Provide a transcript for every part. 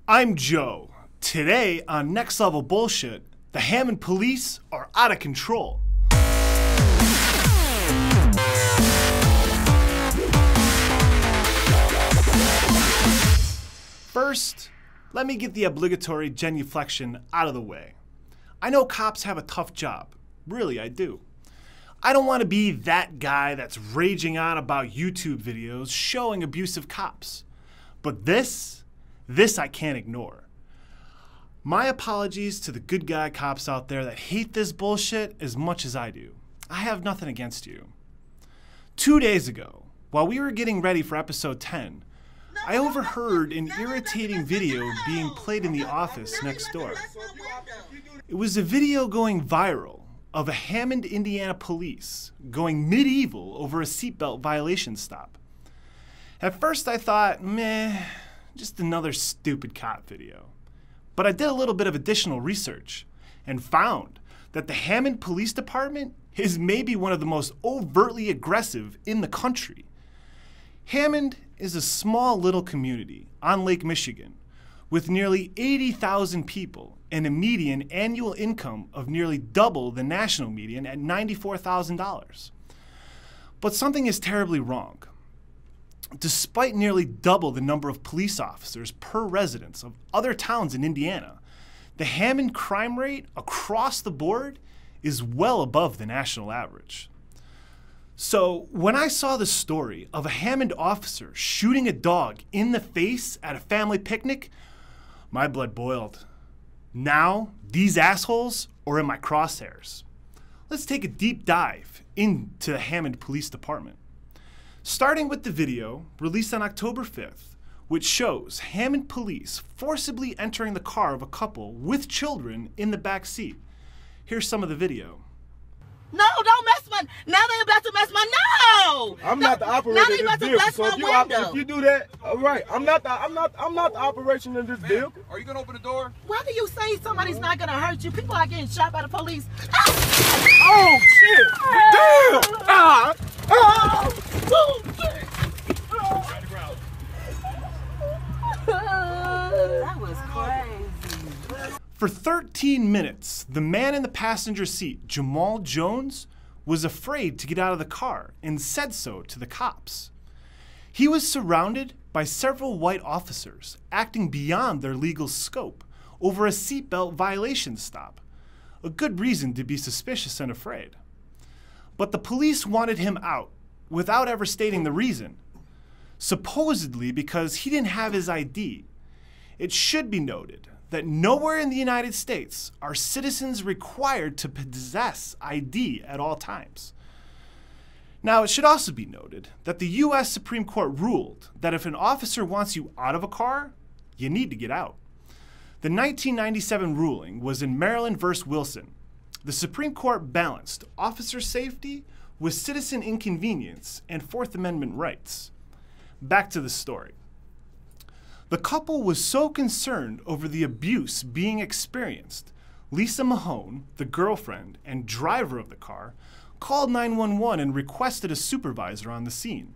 I'm Joe. Today on Next Level Bullshit, the Hammond Police are out of control. First, let me get the obligatory genuflection out of the way. I know cops have a tough job. Really, I do. I don't want to be that guy that's raging on about YouTube videos showing abusive cops. But this I can't ignore. My apologies to the good guy cops out there that hate this bullshit as much as I do. I have nothing against you. 2 days ago, while we were getting ready for episode 10, I overheard an irritating video being played in the office next door. It was a video going viral of a Hammond, Indiana police going medieval over a seatbelt violation stop. At first I thought, meh, just another stupid cop video. But I did a little bit of additional research and found that the Hammond Police Department is maybe one of the most overtly aggressive in the country. Hammond is a small little community on Lake Michigan with nearly 80,000 people and a median annual income of nearly double the national median at $94,000. But something is terribly wrong. Despite nearly double the number of police officers per residents of other towns in Indiana, the Hammond crime rate across the board is well above the national average. So when I saw the story of a Hammond officer shooting a dog in the face at a family picnic, my blood boiled. Now, these assholes are in my crosshairs. Let's take a deep dive into the Hammond Police Department. Starting with the video released on October 5th, which shows Hammond Police forcibly entering the car of a couple with children in the back seat. Here's some of the video. No, don't mess my. Now they're about to mess my. No. I'm not the operator now they of about this to vehicle. bless So my if you do that, all right. I'm not the operation of this vehicle. Are you gonna open the door? Why do you say somebody's not gonna hurt you? People are getting shot by the police. Oh shit! Damn! Ah! Ah! Oh, shit. That was crazy. For 13 minutes, the man in the passenger seat, Jamal Jones, was afraid to get out of the car and said so to the cops. He was surrounded by several white officers acting beyond their legal scope over a seatbelt violation stop, a good reason to be suspicious and afraid. But the police wanted him out without ever stating the reason, supposedly because he didn't have his ID. It should be noted that nowhere in the United States are citizens required to possess ID at all times. Now, it should also be noted that the U.S. Supreme Court ruled that if an officer wants you out of a car, you need to get out. The 1997 ruling was in Maryland v. Wilson. The Supreme Court balanced officer safety with citizen inconvenience and Fourth Amendment rights. Back to the story. The couple was so concerned over the abuse being experienced, Lisa Mahone, the girlfriend and driver of the car, called 911 and requested a supervisor on the scene.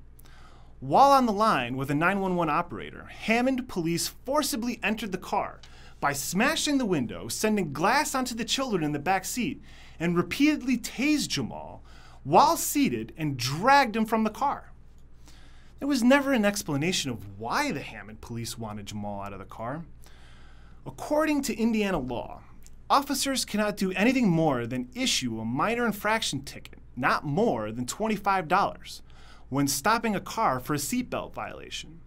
While on the line with a 911 operator, Hammond Police forcibly entered the car by smashing the window, sending glass onto the children in the back seat, and repeatedly tased Jamal while seated and dragged him from the car. There was never an explanation of why the Hammond Police wanted Jamal out of the car. According to Indiana law, officers cannot do anything more than issue a minor infraction ticket, not more than $25, when stopping a car for a seatbelt violation.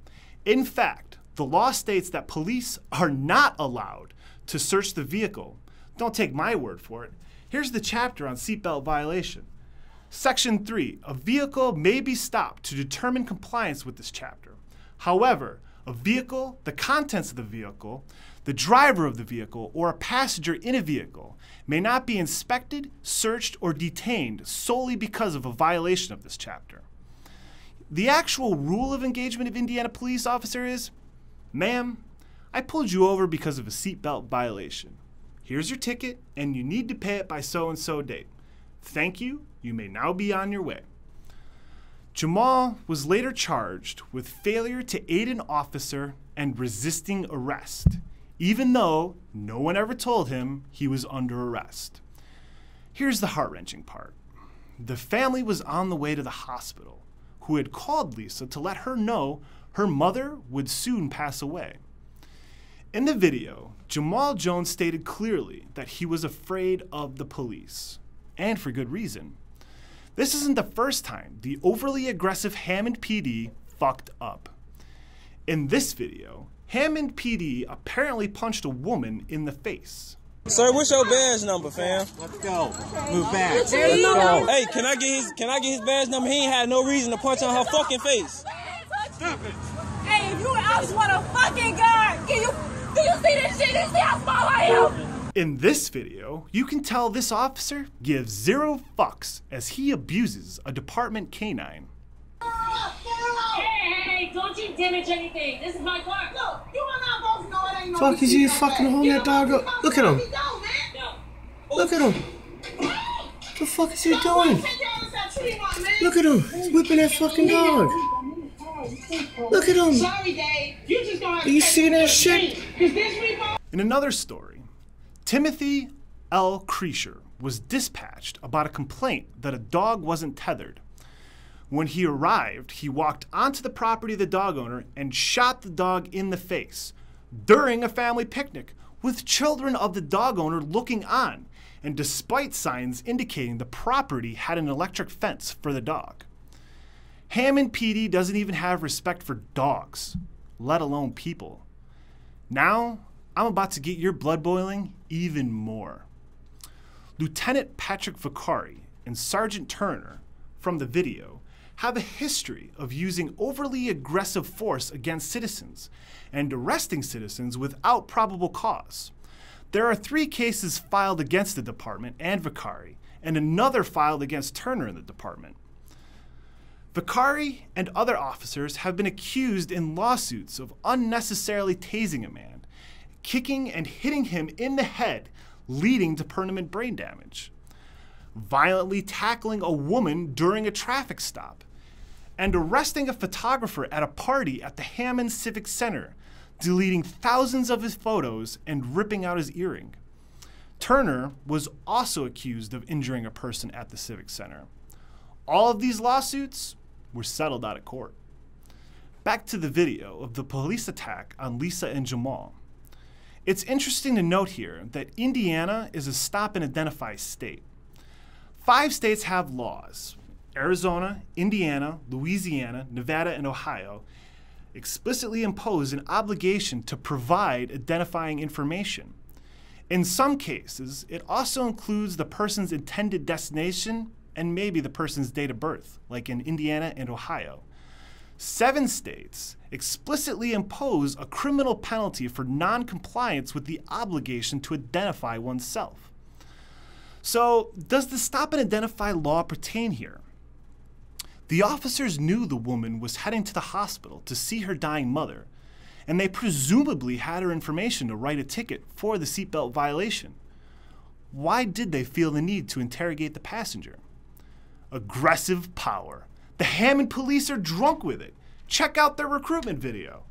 In fact, the law states that police are not allowed to search the vehicle. Don't take my word for it. Here's the chapter on seatbelt violation. Section 3, a vehicle may be stopped to determine compliance with this chapter. However, a vehicle, the contents of the vehicle, the driver of the vehicle, or a passenger in a vehicle may not be inspected, searched, or detained solely because of a violation of this chapter. The actual rule of engagement of Indiana police officer is, ma'am, I pulled you over because of a seatbelt violation. Here's your ticket, and you need to pay it by so-and-so date. Thank you. You may now be on your way. Jamal was later charged with failure to aid an officer and resisting arrest. even though no one ever told him he was under arrest. Here's the heart-wrenching part. The family was on the way to the hospital, who had called Lisa to let her know her mother would soon pass away. In the video, Jamal Jones stated clearly that he was afraid of the police, and for good reason. This isn't the first time the overly aggressive Hammond PD fucked up. In this video, Hammond PD apparently punched a woman in the face. Sir, what's your badge number, fam? Let's go. Move back. Let's go. Hey, can I get his badge number? He ain't had no reason to punch on her fucking face. Stop it. Hey, if you else want a fucking gun, do you see this shit? You see how small I am? In this video, you can tell this officer gives zero fucks as he abuses a department canine. Hey, don't you damage anything. This is my car. Look, you are not supposed to know it ain't no Fuck is you fucking holding that dog up? Look at him. No. Look at him. What the fuck is he doing? Look at him. He's whipping that fucking dog. Look at him. Sorry, Dave. You just gonna have to You see that shit? In another story, Timothy L. Creasure was dispatched about a complaint that a dog wasn't tethered. When he arrived, he walked onto the property of the dog owner and shot the dog in the face during a family picnic with children of the dog owner looking on, and despite signs indicating the property had an electric fence for the dog. Hammond PD doesn't even have respect for dogs, let alone people. Now, I'm about to get your blood boiling even more. Lieutenant Patrick Vicari and Sergeant Turner, from the video, have a history of using overly aggressive force against citizens and arresting citizens without probable cause. There are 3 cases filed against the department and Vicari, and another filed against Turner in the department. Vicari and other officers have been accused in lawsuits of unnecessarily tasing a man, kicking and hitting him in the head, leading to permanent brain damage, violently tackling a woman during a traffic stop, and arresting a photographer at a party at the Hammond Civic Center, deleting thousands of his photos and ripping out his earring. Turner was also accused of injuring a person at the Civic Center. All of these lawsuits were settled out of court. Back to the video of the police attack on Lisa and Jamal. It's interesting to note here that Indiana is a stop and identify state. 5 states have laws. Arizona, Indiana, Louisiana, Nevada, and Ohio explicitly impose an obligation to provide identifying information. In some cases, it also includes the person's intended destination and maybe the person's date of birth, like in Indiana and Ohio. 7 states explicitly impose a criminal penalty for non-compliance with the obligation to identify oneself. So, does the stop and identify law pertain here? The officers knew the woman was heading to the hospital to see her dying mother, and they presumably had her information to write a ticket for the seatbelt violation. Why did they feel the need to interrogate the passenger? Aggressive power. The Hammond Police are drunk with it. Check out their recruitment video.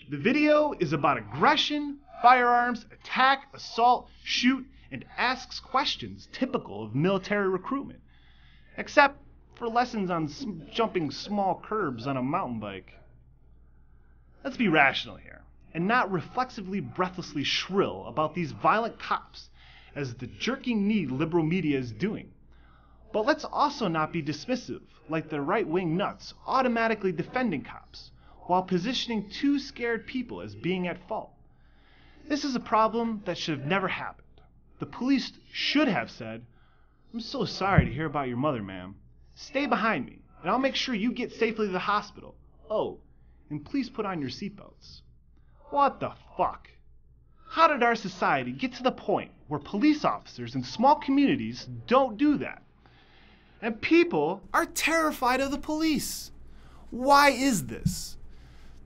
The video is about aggression, firearms, attack, assault, shoot, and asks questions typical of military recruitment, except for lessons on jumping small curbs on a mountain bike. Let's be rational here, and not reflexively, breathlessly shrill about these violent cops as the jerking knee liberal media is doing. But let's also not be dismissive, like the right-wing nuts automatically defending cops, while positioning 2 scared people as being at fault. This is a problem that should have never happened. The police should have said, "I'm so sorry to hear about your mother, ma'am. Stay behind me, and I'll make sure you get safely to the hospital. Oh, and please put on your seatbelts. What the fuck? How did our society get to the point where police officers in small communities don't do that? And people are terrified of the police. Why is this?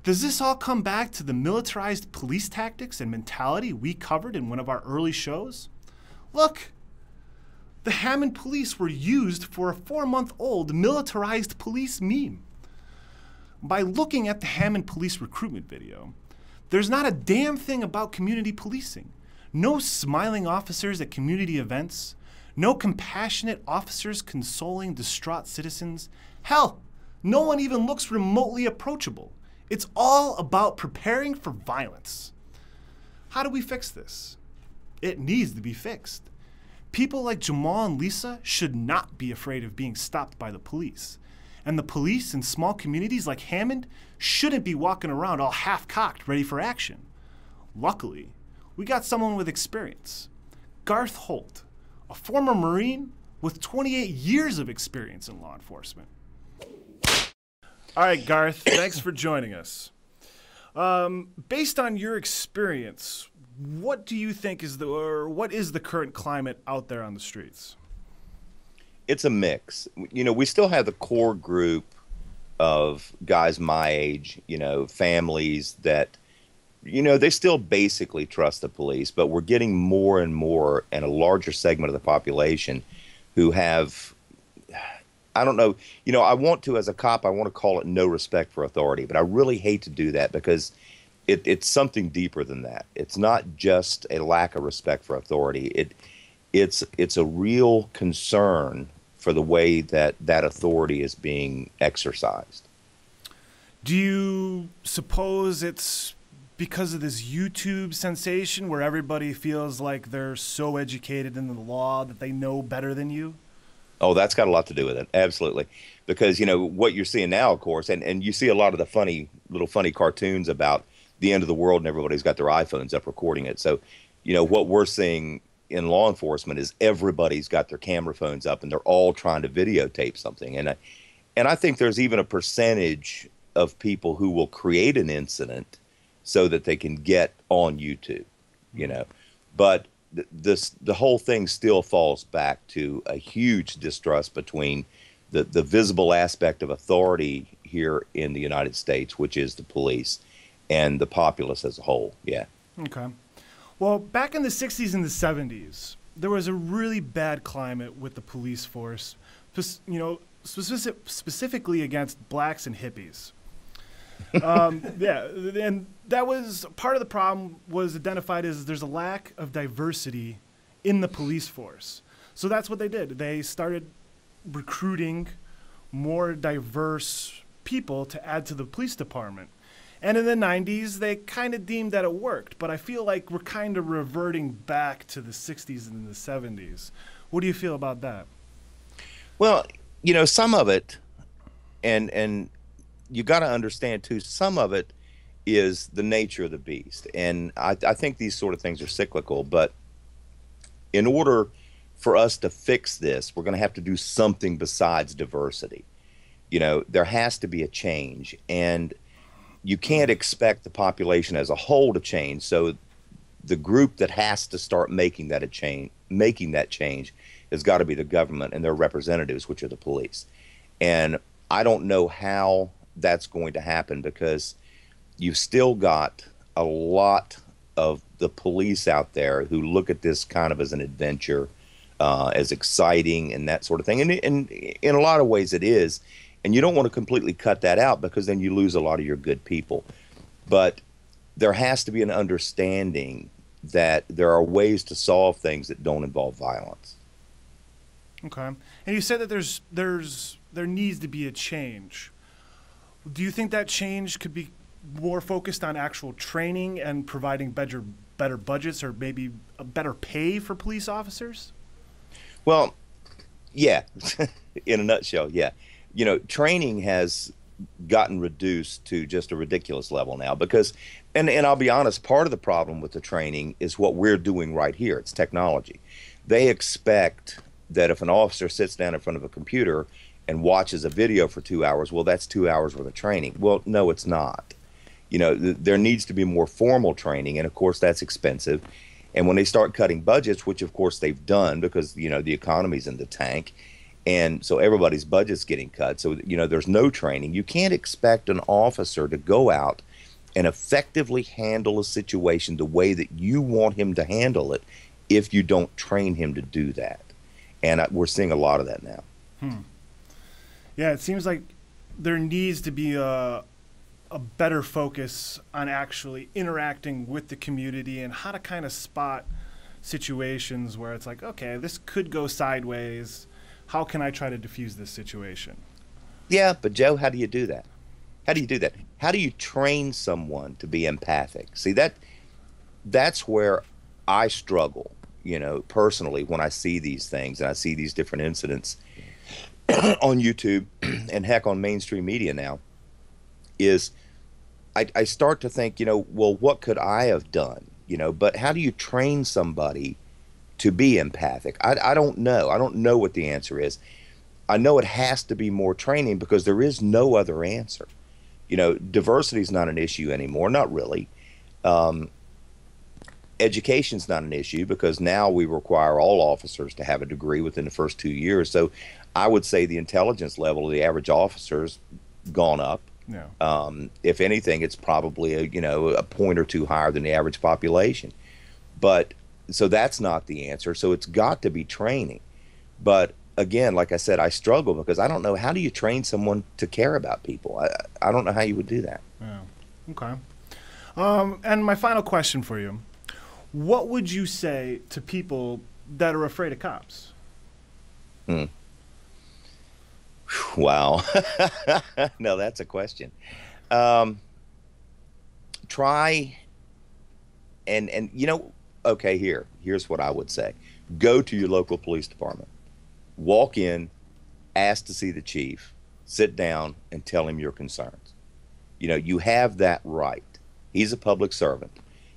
Does this all come back to the militarized police tactics and mentality we covered in one of our early shows? Look, the Hammond Police were used for a 4-month-old militarized police meme. By looking at the Hammond Police recruitment video, there's not a damn thing about community policing. No smiling officers at community events. No compassionate officers consoling distraught citizens. Hell, no one even looks remotely approachable. It's all about preparing for violence. How do we fix this? It needs to be fixed. People like Jamal and Lisa should not be afraid of being stopped by the police. And the police in small communities like Hammond shouldn't be walking around all half-cocked, ready for action. Luckily, we got someone with experience. Garth Holt, a former Marine with 28 years of experience in law enforcement. All right, Garth, thanks for joining us. Based on your experience, what do you think is what is the current climate out there on the streets? It's a mix. You know, we still have the core group of guys my age, you know, families that, you know, they still basically trust the police, but we're getting more and more and a larger segment of the population who have, I don't know, you know, I want to, as a cop, I want to call it no respect for authority, but I really hate to do that because it's something deeper than that. It's not just a lack of respect for authority. It's a real concern for the way that that authority is being exercised. Do you suppose it's because of this YouTube sensation where everybody feels like they're so educated in the law that they know better than you? Oh, that's got a lot to do with it. Absolutely. Because, you know, what you're seeing now, of course, and you see a lot of the little funny cartoons about the end of the world and everybody's got their iPhones up recording it. So, you know, what we're seeing in law enforcement is everybody's got their camera phones up and they're all trying to videotape something. And I think there's even a percentage of people who will create an incident so that they can get on YouTube, you know. But the whole thing still falls back to a huge distrust between the visible aspect of authority here in the United States, which is the police, and the populace as a whole. Yeah. Okay. Well, back in the 60s and the 70s, there was a really bad climate with the police force, you know, specifically against blacks and hippies. Yeah, and that was part of the problem was identified as there's a lack of diversity in the police force. So that's what they did. They started recruiting more diverse people to add to the police department. And in the 90s, they kind of deemed that it worked. But I feel like we're kind of reverting back to the 60s and the 70s. What do you feel about that? Well, you know, some of it, and you got to understand, too, some of it is the nature of the beast. And I think these sort of things are cyclical. But in order for us to fix this, we're going to have to do something besides diversity. You know, there has to be a change. And you can't expect the population as a whole to change. So the group that has to start making that change has got to be the government and their representatives, which are the police. And I don't know how that's going to happen because you've still got a lot of the police out there who look at this kind of as an adventure, as exciting and that sort of thing. And in a lot of ways it is. And you don't want to completely cut that out because then you lose a lot of your good people. But there has to be an understanding that there are ways to solve things that don't involve violence. Okay. And you said that there needs to be a change. Do you think that change could be more focused on actual training and providing better budgets or maybe a better pay for police officers? Well, yeah. In a nutshell, yeah. You know, training has gotten reduced to just a ridiculous level now because, and I'll be honest, part of the problem with the training is what we're doing right here. It's technology. They expect that if an officer sits down in front of a computer and watches a video for 2 hours, well, that's 2 hours worth of training. Well, no, it's not. You know, there needs to be more formal training, and of course that's expensive. And when they start cutting budgets, which of course they've done because, you know, the economy's in the tank, and so everybody's budget's getting cut. So, you know, there's no training. You can't expect an officer to go out and effectively handle a situation the way that you want him to handle it if you don't train him to do that. And we're seeing a lot of that now. Yeah, it seems like there needs to be a better focus on actually interacting with the community and how to kind of spot situations where it's like, okay, this could go sideways. How can I try to diffuse this situation? Yeah, but Joe, how do you do that? How do you do that? How do you train someone to be empathic? See, that's where I struggle, you know, personally, when I see these things and I see these different incidents on YouTube and heck on mainstream media now, is I start to think, you know, well, what could I have done? You know, but how do you train somebody to be empathic? I don't know. I don't know what the answer is. I know it has to be more training because there is no other answer. You know, diversity is not an issue anymore, not really. Education's not an issue because now we require all officers to have a degree within the first 2 years. So I would say the intelligence level of the average officer's gone up. Yeah. If anything, it's probably a point or two higher than the average population. But so that's not the answer. So it's got to be training. But again, like I said, I struggle because I don't know, how do you train someone to care about people? I don't know how you would do that. Yeah. Okay. And my final question for you: what would you say to people that are afraid of cops? Wow. No, that's a question. Try and you know, okay, here's what I would say. Go to your local police department. Walk in, ask to see the chief, sit down and tell him your concerns. You know, you have that right. He's a public servant.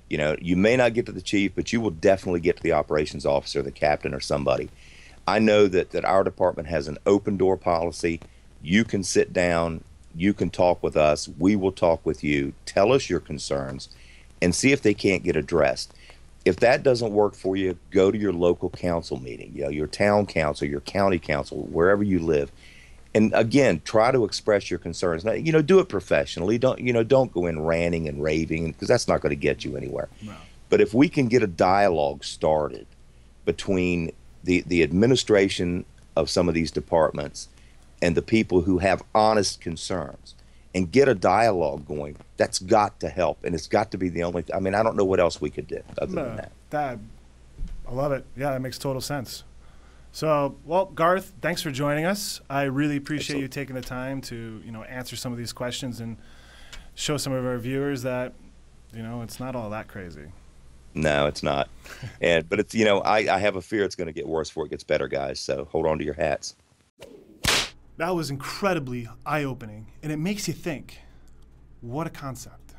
You know, you may not get to the chief, but you will definitely get to the operations officer, the captain, or somebody. I know that our department has an open door policy. You can sit down, you can talk with us, we will talk with you, tell us your concerns, and see if they can't get addressed. If that doesn't work for you, go to your local council meeting, you know, your town council, your county council, wherever you live. And again, try to express your concerns. Now, you know, do it professionally. Don't go in ranting and raving, because that's not going to get you anywhere. No. But if we can get a dialogue started between the administration of some of these departments and the people who have honest concerns and get a dialogue going, that's got to help. And it's got to be the only, I mean, I don't know what else we could do other than that. I love it. Yeah, that makes total sense. So, well, Garth, thanks for joining us. I really appreciate you taking the time to, you know, answer some of these questions and show some of our viewers that, you know, it's not all that crazy. No, it's not. But it's, you know, I have a fear it's going to get worse before it gets better, guys. So hold on to your hats. That was incredibly eye-opening, and it makes you think, what a concept.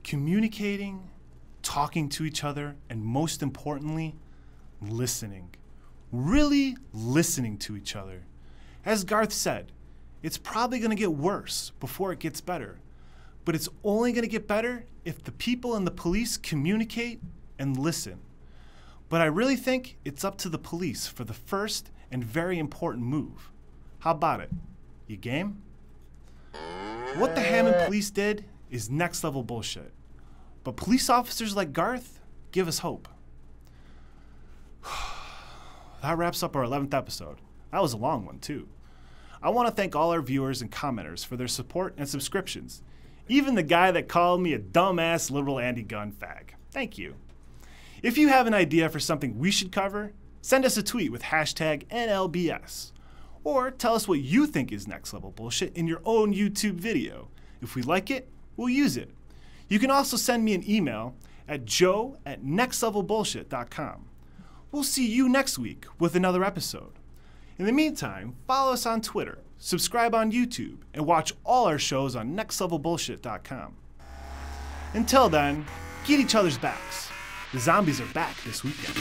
Communicating, talking to each other, and most importantly, listening. Really listening to each other. As Garth said, it's probably going to get worse before it gets better. But it's only going to get better if the people in the police communicate and listen. But I really think it's up to the police for the first and very important move. How about it? You game? What the Hammond Police did is next level bullshit. But police officers like Garth give us hope. That wraps up our 11th episode. That was a long one, too. I want to thank all our viewers and commenters for their support and subscriptions. Even the guy that called me a dumbass liberal anti-gun fag. Thank you. If you have an idea for something we should cover, send us a tweet with hashtag NLBS. Or tell us what you think is next level bullshit in your own YouTube video. If we like it, we'll use it. You can also send me an email at joe@nextlevelbullshit.com. We'll see you next week with another episode. In the meantime, follow us on Twitter, subscribe on YouTube, and watch all our shows on nextlevelbullshit.com. Until then, get each other's backs. The zombies are back this weekend.